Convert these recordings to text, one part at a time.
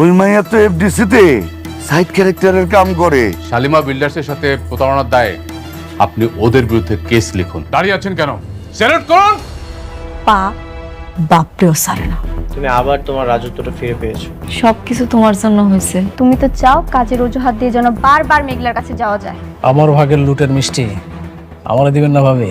ওই মাইয়া তো এফডিসিতে সাইড ক্যারেক্টারের কাম করে। শালিমা বিল্ডার্সের সাথে প্রতারণার দায়ে আপনি ওদের বিরুদ্ধে কেস লিখুন। দাঁড়িয়ে আছেন কেন? স্যালুট করুন। পা বাপরেও সারে না। তুমি আবার তোমার রাজত্বটা ফিরে পেয়েছো। সবকিছু তোমার জন্য হয়েছে। তুমি তো চাও কাজের অজুহাত দিয়ে যেন বারবার মেঘলার কাছে যাওয়া যায়। আমার ভাগের লুটের মিষ্টি আমারে দিবেন না ভাবে?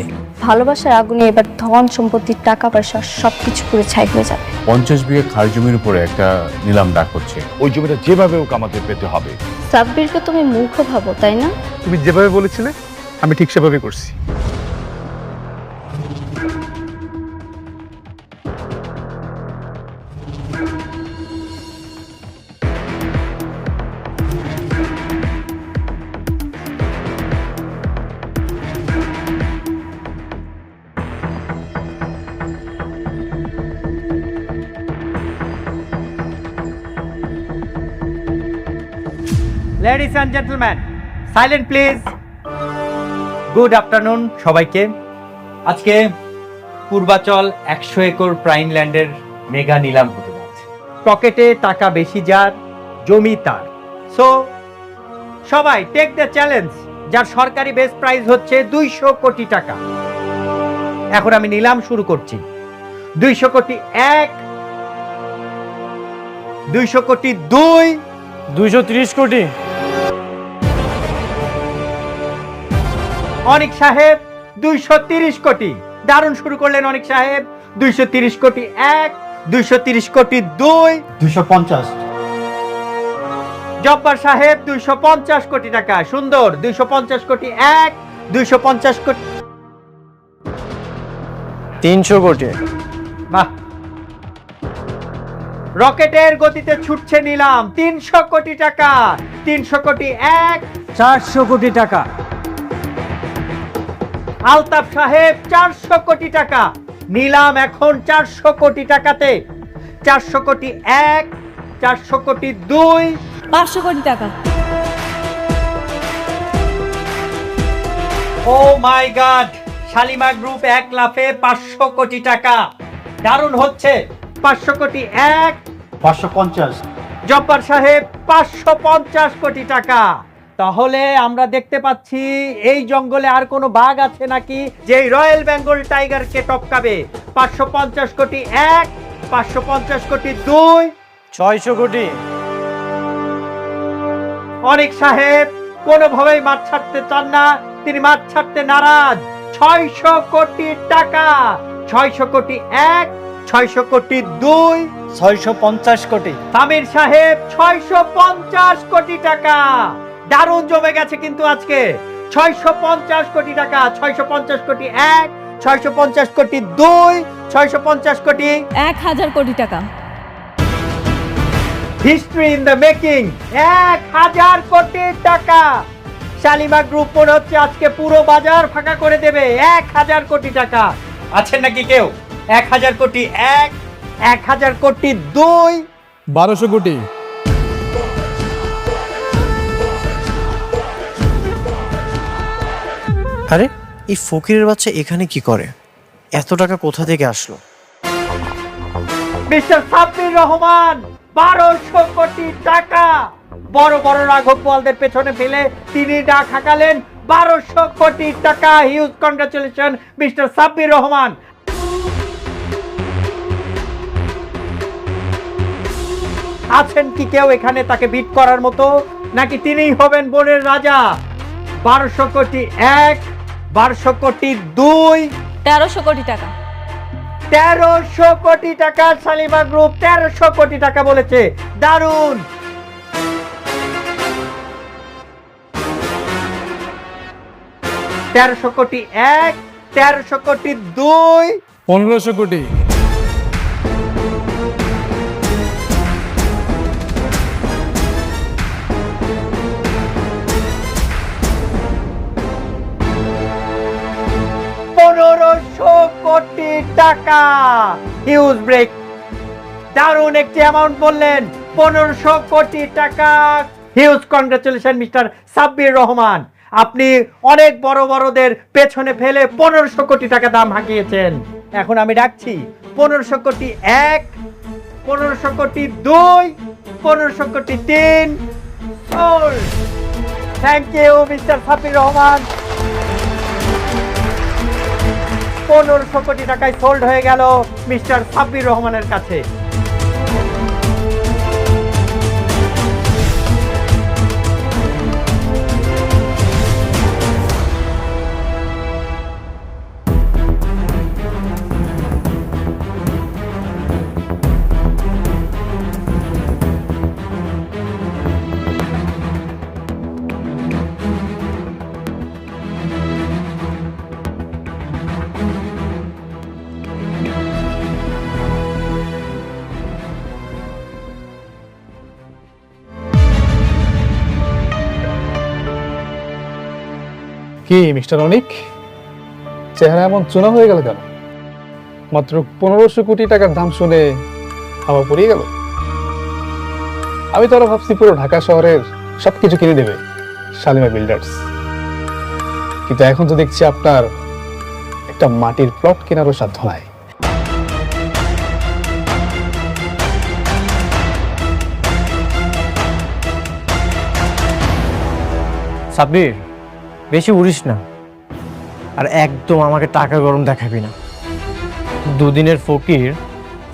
ভালোবাসার আগুনে এবার ধন সম্পত্তির টাকা পয়সা সবকিছু পুরো ছাই হয়ে যাবে। 50 বিঘে খাল জমির উপরে একটা নিলাম ডাক হচ্ছে। ওই জমিটা যেভাবে হোক আমাদের পেতে হবে। সাব্বিরকে তুমি মূর্খ ভাবো তাই না? তুমি যেভাবে বলেছিলে আমি ঠিক সেভাবে করছি। Ladies and gentleman, silent please. Good afternoon সবাইকে। আজকে পূর্বাচল 100 একর প্রাইম ল্যান্ডের মেগা নিলাম হতে যাচ্ছে। পকেটে টাকা বেশি যার, জমি তার। সো সবাই টেক দ্য চ্যালেঞ্জ, যার সরকারি বেস্ট প্রাইস হচ্ছে 200 কোটি টাকা। এখন আমি নিলাম শুরু করছি। 200 কোটি 1, 200 কোটি 2, 230 কোটি। অনিক সাহেব 230 কোটি। দারুণ শুরু করলেন অনিক সাহেব। 230 কোটি 1, 230 কোটি 2, 250। জব্বার সাহেব 250 কোটি টাকা। সুন্দর। 250 কোটি 1, 250 কোটি 300 কোটি। বাহ, রকেটের গতিতে ছুটছে নিলাম। 300 কোটি টাকা। 300 কোটি 1, 400 কোটি টাকা। আলতাফ সাহেব 400 কোটি টাকা। নিলাম এখন 400 কোটি টাকাতে। 400 কোটি 1, 400 কোটি 2, 500 কোটি টাকা। ও মাই গড, শালিমা গ্রুপ 1 লাফে 500 কোটি টাকা। দারুণ হচ্ছে। 500 কোটি 1, 550। জব্বার সাহেব 550 কোটি টাকা। তাহলে আমরা দেখতে পাচ্ছি এই জঙ্গলে আর কোনো বাঘ আছে নাকি যে রয়্যাল বেঙ্গল টাইগারকে টপকাবে। 550 কোটি 1, 550 কোটি 2, 600 কোটি। অনিক সাহেব কোনোভাবেই মাঠ ছাড়তে চান না, তিনি মাঠ ছাড়তে নারাজ। 600 কোটি টাকা। 600 কোটি 1, 600 কোটি 2, 650 কোটি। সামির সাহেব 650 কোটি টাকা। দারুণ জমে গেছে কিন্তু আজকে। 650 কোটি টাকা। 650 কোটি 1, 650 কোটি 2, 650 কোটি। 1000 কোটি টাকা। History in the making. 1000 কোটি টাকা। শালিমা গ্রুপ মনে হচ্ছে আজকে পুরো বাজার ফাঁকা করে দেবে। 1000 কোটি টাকা। আছেন নাকি কেউ? 1000 কোটি 1, 1000 কোটি 2, 1200 কোটি। আরে এই ফকিরের বাচ্চা এখানে কি করে? এত টাকা কোথা থেকে আসলো? মিস্টার সাব্বির রহমান 1200 কোটি টাকা। বড় বড় রাঘব বোয়ালদের পেছনে ফেলে তিনি ডাক হাঁকালেন 1200 কোটি টাকা। Huge congratulation mister Sabbir Rahman. আছেন কি কেউ এখানে তাকে বিট করার মতো, নাকি তিনিই হবেন বনের রাজা? 1200 কোটি 1, 1200 কোটি 2, 1300 কোটি টাকা। 1300 কোটি টাকা। শালিমা গ্রুপ 1300 কোটি টাকা বলেছে। দারুণ। তেরোশো কোটি 1, 1300 কোটি 2, 1500 কোটি। কোটি টাকা। Huge break. দারুণ একটি অ্যামাউন্ট বললেন। 1500 কোটি টাকা। Huge congratulation mister Sabbir Rahman. আপনি অনেক বড় বড়দের পেছনে ফেলে 1500 কোটি টাকা দাম হাঁকিয়েছেন। এখন আমি ডাকছি 1500 কোটি 1, 1500 কোটি 2, 1500 crore 3 thank you mister Sabbir Rahman. 1500 crore টাকায় সোল্ড হয়ে গেল মিস্টার সাব্বির রহমানের কাছে। কি মিস্টার অনিক, চেহারা এমন চুনা হয়ে গেল কেন? মাত্র 1500 কোটি টাকার দাম শুনে হাওয়া পড়িয়ে গেল। আমি তো আরো ভাবছি পুরো ঢাকা শহরের সবকিছু কিনে দেবে শালিমা বিল্ডার্স, কিন্তু এখন তো দেখছি আপনার একটা মাটির প্লট কেনারও সাধ্য নাই। সাব্বির, বেশি উড়িস না, আর একদম আমাকে টাকা গরম দেখাবি না। দুদিনের ফকির,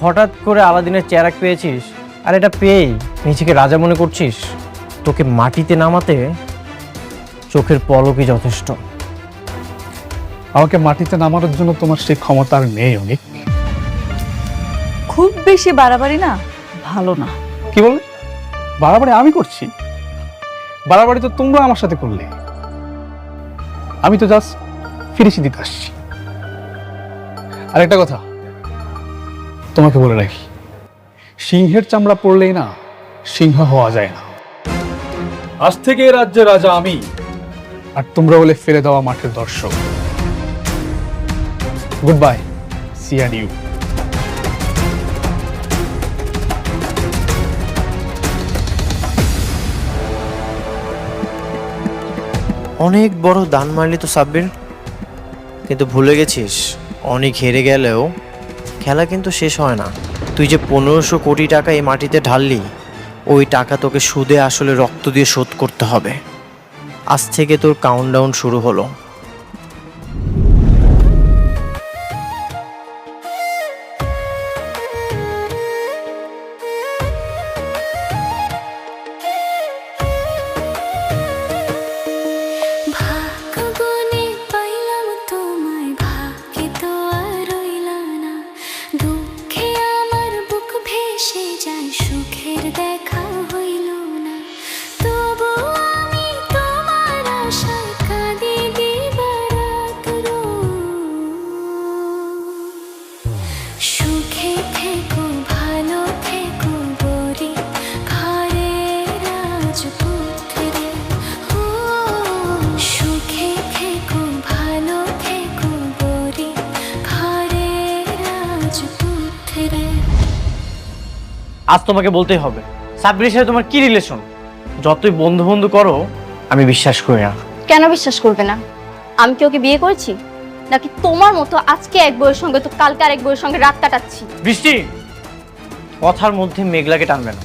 হঠাৎ করে আলাদিনের চেরাক পেয়েছিস, আর এটা পেয়েই নিজেকে রাজা মনে করছিস? তোকে মাটিতে নামাতে চোখের পলকই যথেষ্ট। আমাকে মাটিতে নামানোর জন্য তোমার সেই ক্ষমতা আর নেই অনিক। খুব বেশি বাড়াবাড়ি না ভালো না। কি বললে? বাড়াবাড়ি আমি করছি? বাড়াবাড়ি তো তোমরা আমার সাথে করলে। আমি তো জাস্ট ফিনিশিং দিতে আসছি। আর একটা কথা তোমাকে বলে রাখি, সিংহের চামড়া পড়লেই না সিংহ হওয়া যায় না। আজ থেকে এই রাজ্যের রাজা আমি, আর তোমরা বলে ফেলে দেওয়া মাঠের দর্শক। Good bye, see and you. অনেক বড় দান মারলি তো সাব্বির, কিন্তু ভুলে গেছিস অনেক হেরে গেলেও খেলা কিন্তু শেষ হয় না। তুই যে 1500 কোটি টাকা এই মাটিতে ঢাললি, ওই টাকা তোকে সুদে আসলে রক্ত দিয়ে শোধ করতে হবে। আজ থেকে তোর কাউন্টডাউন শুরু হলো। ভাগ্যবনে পাইলাম তোমায়, ভাগ্যে তো আর রইলা না। দুঃখে আমার বুক ভেসে যায়, সুখের দেখা হইল না। তবু আমি তোমার আশায় কাঁদি দিবারাত সুখে থেকো, ভালো থেকো গরি ঘরে রাজপুত্রে। সুখে থেকো, ভালো থেকো গরি ঘরে রাজপুত্রে। আজ তোমাকে বলতেই হবে, সাব্বিরের সাথে তোমার কি রিলেশন? যতই বন্ধু বন্ধু করো, আমি বিশ্বাস করি না। কেন বিশ্বাস করবে না? আমি কি ওকে বিয়ে করেছি, নাকি তোমার মতো আজকে এক বউয়ের সঙ্গে তো কালকে আরেক বউয়ের সঙ্গে রাত কাটাচ্ছি? বৃষ্টি, কথার মধ্যে মেঘলাকে টানবে না।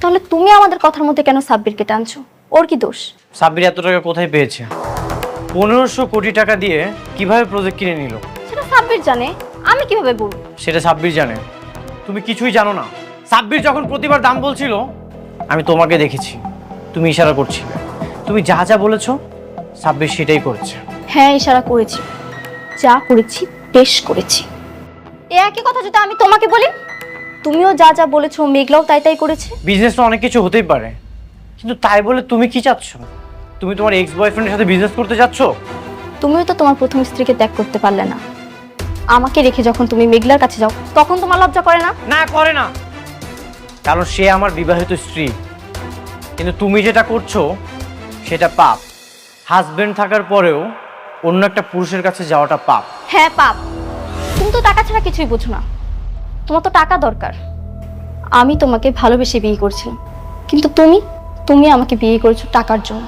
তাহলে তুমি আমাদের কথার মধ্যে কেন সাব্বিরকে টানছো? ওর কি দোষ? সাব্বির এত টাকা কোথায় পেয়েছে? 1500 কোটি টাকা দিয়ে কিভাবে প্রজেক্ট কিনে নিল সেটা সাব্বির জানে, আমি কিভাবে বলবো? সেটা সাব্বির জানে, তুমি কিছুই জানো না। সাব্বির যখন প্রতিবার দাম বলছিল, আমি তোমাকে দেখেছি, তুমি ইশারা করছিলে। তুমি যা যা বলেছো সাব্বির সেটাই করেছে। হ্যাঁ, ইশারা করেছি, যা করেছি বেশ করেছি। এ একই কথা যদি আমি তোমাকে বলি, তুমিও যা যা বলেছো মেঘলাও তাই তাই করেছে। বিজনেসটা অনেক কিছু হতেই পারে, কিন্তু তাই বলে তুমি কি চাচ্ছ? তুমি তোমার এক্স বয়ফ্রেন্ডের সাথে বিজনেস করতে যাচ্ছ? তুমিও তো তোমার প্রথম স্ত্রীকে ত্যাগ করতে পারলে না। আমাকে রেখে যখন তুমি মেঘলার কাছে যাও, তখন তোমার লজ্জা করে না? না, করে না, কারণ সে আমার বিবাহিত স্ত্রী। কিন্তু তুমি যেটা করছো সেটা পাপ। হাজবেন্ড থাকার পরেও অন্য একটা পুরুষের কাছে যাওয়াটা পাপ। হ্যাঁ পাপ। তুমি তো টাকা ছাড়া কিছুই বোঝো না, তোমার তো টাকা দরকার। আমি তোমাকে ভালোবেসে বিয়ে করছিলাম, কিন্তু তুমি আমাকে বিয়ে করেছো টাকার জন্য।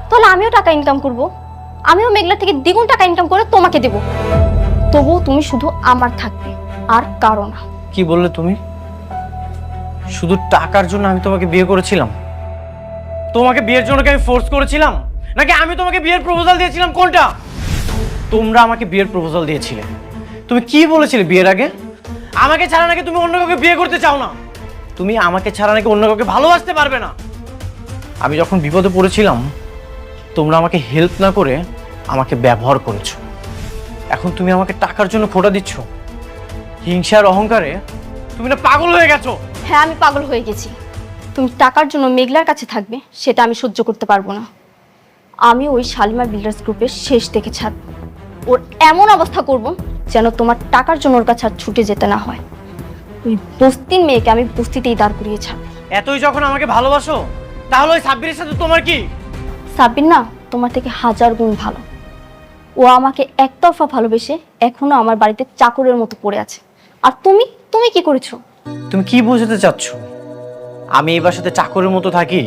তাহলে আমিও টাকা ইনকাম করব, আমিও মেঘলা থেকে দ্বিগুণ টাকা ইনকাম করে তোমাকে দেব। তবুও তুমি শুধু আমার থাকবে, আর কারো না। কি বললে তুমি? শুধু টাকার জন্য আমি তোমাকে বিয়ে করেছিলাম? তোমাকে বিয়ের জন্য কি আমি ফোর্স করেছিলাম, নাকি আমি তোমাকে বিয়ের প্রপোজাল দিয়েছিলাম? কোনটা? তোমরা আমাকে বিয়ের প্রপোজাল দিয়েছিলে। তুমি কি বলেছিলে বিয়ের আগে? আমাকে ছাড়া নাকি তুমি অন্য কাউকে বিয়ে করতে চাও না, তুমি আমাকে ছাড়া নাকি অন্য কাউকে ভালোবাসতে পারবে না। আমি যখন বিপদে পড়েছিলাম তোমরা আমাকে হেল্প না করে আমাকে ব্যবহার করেছো। এখন তুমি আমাকে টাকার জন্য খোঁটা দিচ্ছ। হিংসার অহংকারে তুমি না পাগল হয়ে গেছো। হ্যাঁ, আমি পাগল হয়ে গেছি। তুমি টাকার জন্য মেঘলার কাছে থাকবে সেটা আমি সহ্য করতে পারবো না। আমি ওই শালিমা বিল্ডার্স গ্রুপের শেষ দেখে ছাড়ব। ওর এমন অবস্থা করব যেন তোমার টাকার জন্য ওর কাছে আর ছুটে যেতে না হয়। ওই বস্তির মেয়েকে আমি বস্তিতেই দাঁড় করিয়ে ছাড়ব। এতই যখন আমাকে ভালোবাসো তাহলে ওই সাব্বিরের সাথে তোমার কি? সাব্বির না তোমার থেকে 1000 গুণ ভালো। ও আমাকে একতরফা ভালোবেসে এখনো আমার বাড়িতে চাকরের মতো পড়ে আছে। আর তুমি কি করেছো? তুমি কি বোঝাতে চাচ্ছ? আমি এই বাসাতে চাকরের মতো থাকি?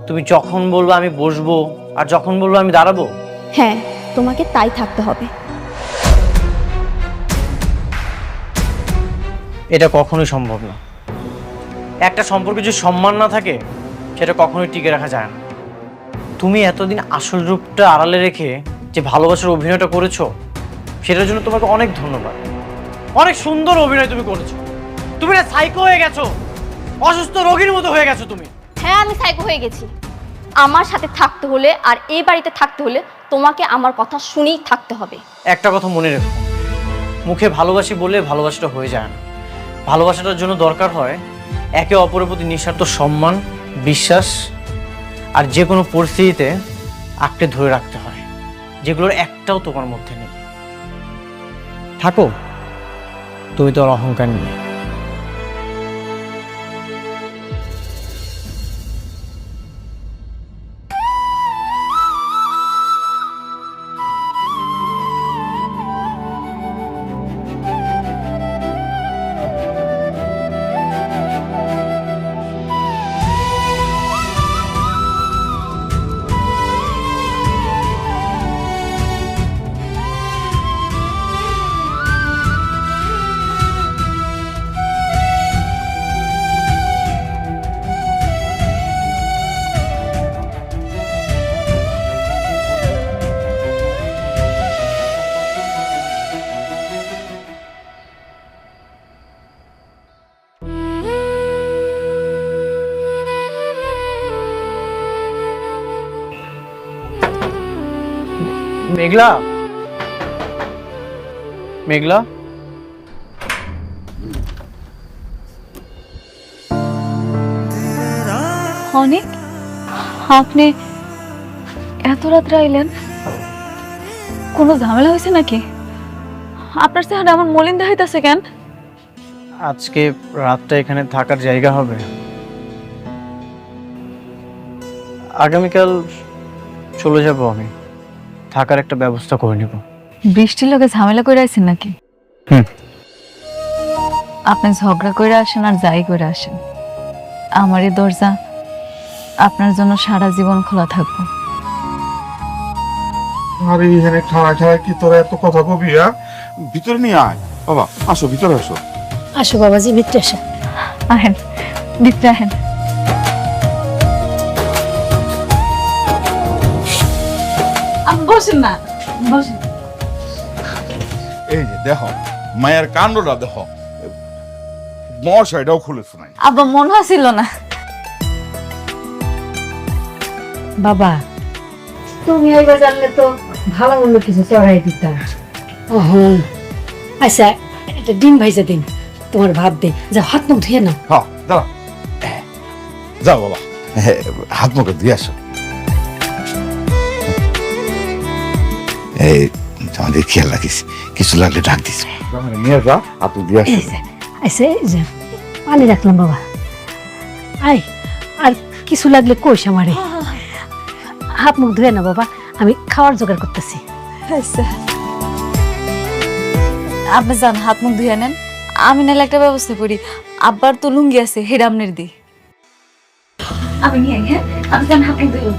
তুমি যখন বলবো আমি বসবো, আর যখন বলবো আমি দাঁড়াবো? হ্যাঁ, তোমাকে তাই থাকতে হবে। এটা কখনোই সম্ভব না। একটা সম্পর্কে যদি সম্মান না থাকে সেটা কখনোই টিকে রাখা যায় না। তুমি এতদিন আসল রূপটা আড়ালে রেখে যে ভালোবাসার অভিনয়টা করেছো সেটার জন্য তোমাকে অনেক ধন্যবাদ। অনেক সুন্দর অভিনয় তুমি করেছো। তুমি না সাইকো হয়ে গেছো, অসুস্থ রোগীর মতো হয়ে গেছো তুমি। হ্যাঁ, আমি সাইকো হয়ে গেছি। আমার সাথে থাকতে হলে আর এই বাড়িতে থাকতে হলে তোমাকে আমার কথা শুনেই থাকতে হবে। একটা কথা মনে রেখো, মুখে ভালোবাসি বলে ভালোবাসাটা হয়ে যায় না। ভালোবাসাটার জন্য দরকার হয় একে অপরের প্রতি নিঃস্বার্থ সম্মান, বিশ্বাস, আর যে কোনো পরিস্থিতিতে আঁকড়ে ধরে রাখতে হয়, যেগুলোর একটাও তোমার মধ্যে নেই। থাকো তুমি তো আর অহংকার নিয়ে। মেঘলা, মেঘলা, অনেক আপনি এত রাত্রে আইলেন? কোনো ঝামেলা হয়েছে নাকি? আপনার চেহারা আমার মলিন দেখাইতেছে কেন? আজকে রাতটা এখানে থাকার জায়গা হবে। আগামীকাল চলে যাব আমি, থাকার একটা ব্যবস্থা করে নেব। বৃষ্টির লোকে ঝামেলা করে আইছেন নাকি? আপনি ঝগড়া করে আসেন আর যাই করে আসেন, আমার এই দরজা আপনার জন্য সারা জীবন খোলা থাকবো। আরে এখানে খাড়া খাড়া কি তোরা এত কথা কবি? ভিতরে নিয়ে আয় বাবা, আসো ভিতরে আসো। আসো বাবাজি, ভিতরে আসো। আহেন ভিতরে আহেন। বসেন না, বসেন। এই যে দেখো মায়ের কাণ্ডটা দেখো, মশাইটাও খুলেছ নাই। আব্বা মন হাসিল না। বাবা, তুমি এইবার জানলে তো ভালো মন্দ কিছু চড়াই দিতা। আচ্ছা, একটা ডিম ভাইজা দিন, তোমার ভাত দে, যা হাত মুখ ধুয়ে নাও। হ্যাঁ দাঁড়া, যাও বাবা, হাত মুখে দিয়ে আসো। এই আমাদের খেয়াল রাখিস, কিছু লাগলে ডাক দিস। নিয়ে যা, হাত দিয়ে আসো। আচ্ছা, এই যে পানি রাখলাম বাবা। আয়, আর কিছু লাগলে কইস আমারে। হাত মুখ ধুয়ে না বাবা, আমি খাওয়ার জোগাড় করতেছি। আচ্ছা আপনি যান, হাত মুখ ধুয়ে নেন, আমি নাহলে একটা ব্যবস্থা করি। আব্বার তো লুঙ্গি আছে, হেডা আপনার দি আমি নিয়ে। হ্যাঁ, আপনি যান, হাত মুখ ধুয়ে।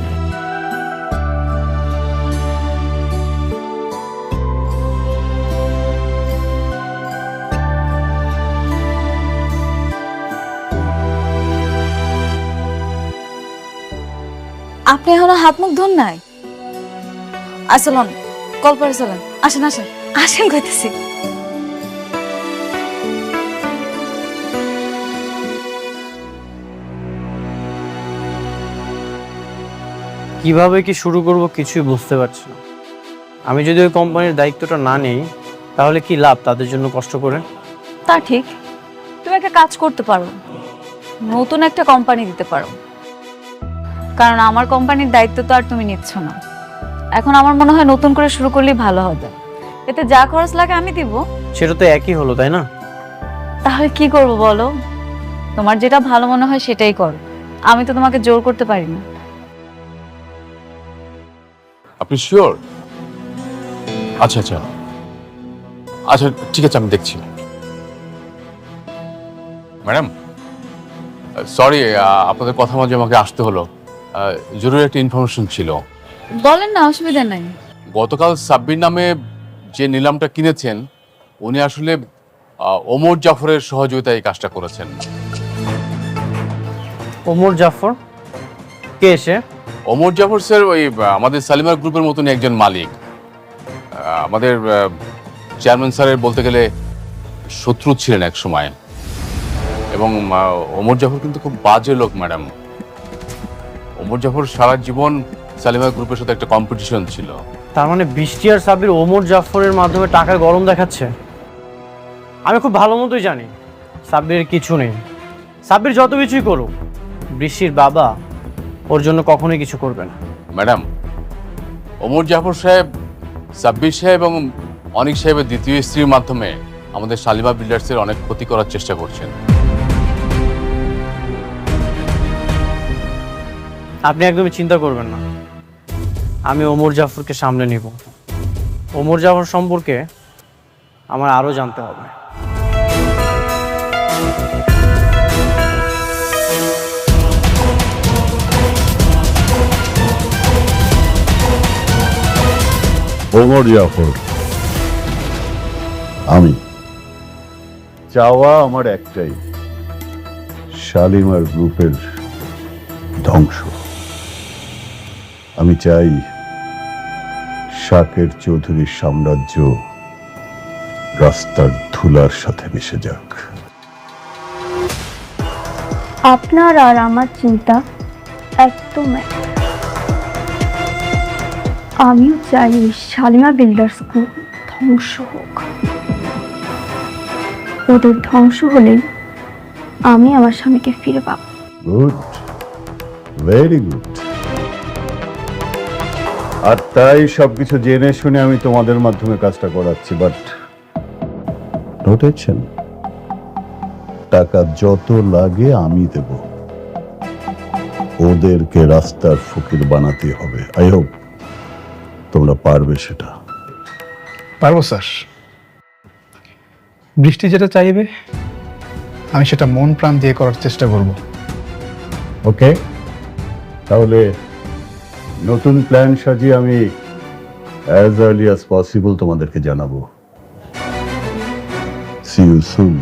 আপনি এখনো হাত মুখ ধোন নাই? আসলন কল করে চলেন, আসেন আসেন আসেন কইতেছি। কিভাবে কি শুরু করব কিছুই বুঝতে পারছি না। আমি যদি ওই কোম্পানির দায়িত্বটা না নেই তাহলে কি লাভ তাদের জন্য কষ্ট করে? তা ঠিক, তুমি একটা কাজ করতে পারো, নতুন একটা কোম্পানি দিতে পারো। কারণ আমার কোম্পানির দায়িত্ব তো আর তুমি নিচ্ছ না। এখন আমার মনে হয় নতুন করে শুরু করলেই ভালো হবে। এতে যা খরচ লাগে আমি দিব। সেটা তো একই হলো, তাই না? তাহলে কি করব বলো? তোমার যেটা ভালো মনে হয় সেটাই করো, আমি তো তোমাকে জোর করতে পারি না। আপনি শিওর? আচ্ছা আচ্ছা আচ্ছা, ঠিক আছে, আমি দেখছি। ম্যাডাম সরি, আপনাদের কথা মাঝে আমাকে আসতে হলো। জরুরি একটা ইনফরমেশন ছিল। বলেন না, অসুবিধা নাই। গতকাল সাব্বির নামে যে নিলামটা কিনেছেন উনি আসলে ওমর জাফরের সহযোগিতায় এই কাজটা করেছেন। ওমর জাফর কে এসে? ওমর জাফর স্যার ওই আমাদের সালিমার গ্রুপের মতনই একজন মালিক। আমাদের চেয়ারম্যান স্যারের বলতে গেলে শত্রু ছিলেন এক সময়। এবং ওমর জাফর কিন্তু খুব বাজে লোক ম্যাডাম। ওমর জাফর সারা জীবন সালিমার গ্রুপের সাথে একটা কম্পিটিশন ছিল। তার মানে বৃষ্টি আর সাব্বির ওমর জাফরের মাধ্যমে টাকার গরম দেখাচ্ছে। আমি খুব ভালো মতোই জানি সাব্বির কিছু নেই। সাব্বির যত কিছুই করুক, বৃষ্টির বাবা ওর জন্য কখনোই কিছু করবে না। ম্যাডাম, ওমর জাফর সাহেব সাব্বির সাহেব এবং অনিক সাহেবের দ্বিতীয় স্ত্রীর মাধ্যমে আমাদের শালিমা বিল্ডার্সের অনেক ক্ষতি করার চেষ্টা করছেন। আপনি একদমই চিন্তা করবেন না, আমি ওমর জাফরকে সামলে নিব। ওমর জাফর সম্পর্কে আমার আরো জানতে হবে। ওমর জাফর, আমি চাওয়া আমার একটাই, শালিমার গ্রুপের ধ্বংস। আমি চাই শাকের চৌধুরীর সাম্রাজ্য রাস্তার ধুলার সাথে মিশে যাক। আপনার আর আমার চিন্তা একদম এক। আমিও চাই শালিমা বিল্ডার্স গ্রুপ ধ্বংস হোক। ওদের ধ্বংস হলেই আমি আমার স্বামীকে ফিরে পাবো। Good, very good. আর তাই সবকিছু জেনে শুনে আমি তোমাদের মাধ্যমে কাজটা করাচ্ছি, বাট নোটেছেন, টাকা যত লাগে আমি দেব। ওদেরকে রাস্তার ফকির বানাতে হবে। আই হোপ তোমরা পারবে সেটা। পারবো স্যার। বৃষ্টি যেটা চাইবে আমি সেটা মন প্রাণ দিয়ে করার চেষ্টা করব। ওকে, তাহলে নতুন প্ল্যান সাজিয়ে আমি অ্যাজ আর্লি অ্যাজ পসিবল তোমাদেরকে জানাবো। See you soon.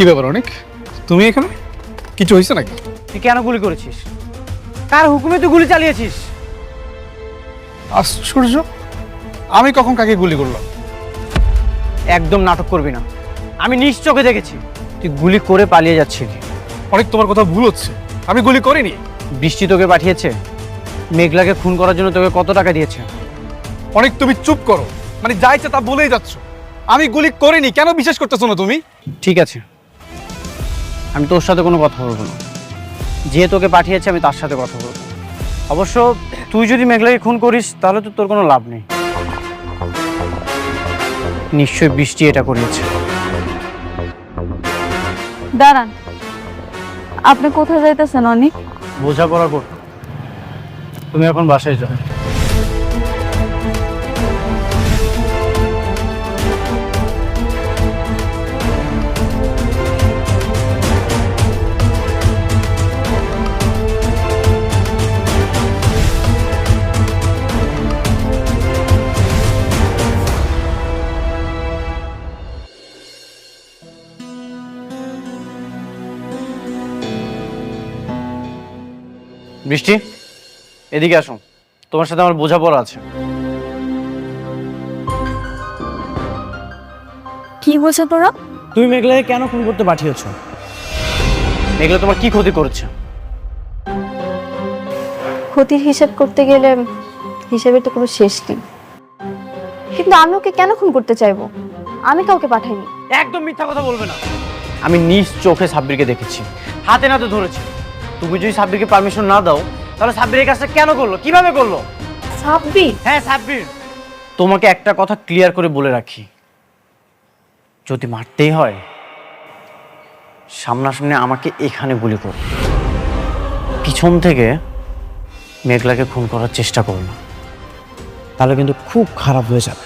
কি ব্যাপার অনেক, তুমি এখানে? কিছু হয়েছে নাকি? তুই কেন গুলি করেছিস? কার হুকুমে তুই গুলি চালিয়েছিস? আশ্চর্য, আমি কখন কাকে গুলি করলাম? একদম নাটক করবি না, আমি নিজ চোখে দেখেছি তুই গুলি করে পালিয়ে যাচ্ছিলি। অনেক, তোমার কথা ভুল হচ্ছে, আমি গুলি করিনি। বৃষ্টি তোকে পাঠিয়েছে, মেঘলাকে খুন করার জন্য তোকে কত টাকা দিয়েছে? অনেক, তুমি চুপ করো, মানে যা ইচ্ছা তা বলেই যাচ্ছ। আমি গুলি করিনি, কেন বিশ্বাস করতেছো না তুমি? ঠিক আছে, আমি তোর সাথে কোনো কথা বলবো না। যে তোকে পাঠিয়েছে আমি তার সাথে কথা বলবো। অবশ্য তুই যদি মেঘলাকে খুন করিস তাহলে তো তোর কোনো লাভ নেই। নিশ্চয়ই বৃষ্টি এটা করিয়েছে। দাঁড়ান, আপনি কোথায় যাইতেছেন অনেক? বোঝাপড়া কর, তুমি এখন বাসায় যাও। বৃষ্টি, এদিকে আসো, তোমার সাথে আমার বোঝাপড়া আছে। কি বলছো তোরা? তুমি মেঘলাকে কেন খুন করতে পাঠিয়েছো? মেঘলা তোমার কি ক্ষতি করেছে? ক্ষতির হিসাব করতে গেলে হিসাবের তো কোনো শেষ নেই। কিন্তু আমি ওকে কেন খুন করতে চাইবো? আমি কাউকে পাঠাইনি। একদম মিথ্যা কথা বলবে না। আমি নিজ চোখে সাব্বিরকে দেখেছি, হাতে নাতে ধরেছি। তুমি যদি সাব্বিরকে পারমিশন না দাও তাহলে সাব্বির এই কাজটা কেন করলো, কিভাবে করলো? সাব্বির? হ্যাঁ সাব্বির। তোমাকে একটা কথা ক্লিয়ার করে বলে রাখি, যদি মারতেই হয় সামনাসামনি আমাকে এখানে গুলি করো, পিছন থেকে মেঘলাকে খুন করার চেষ্টা করো না, তাহলে কিন্তু খুব খারাপ হয়ে যাবে।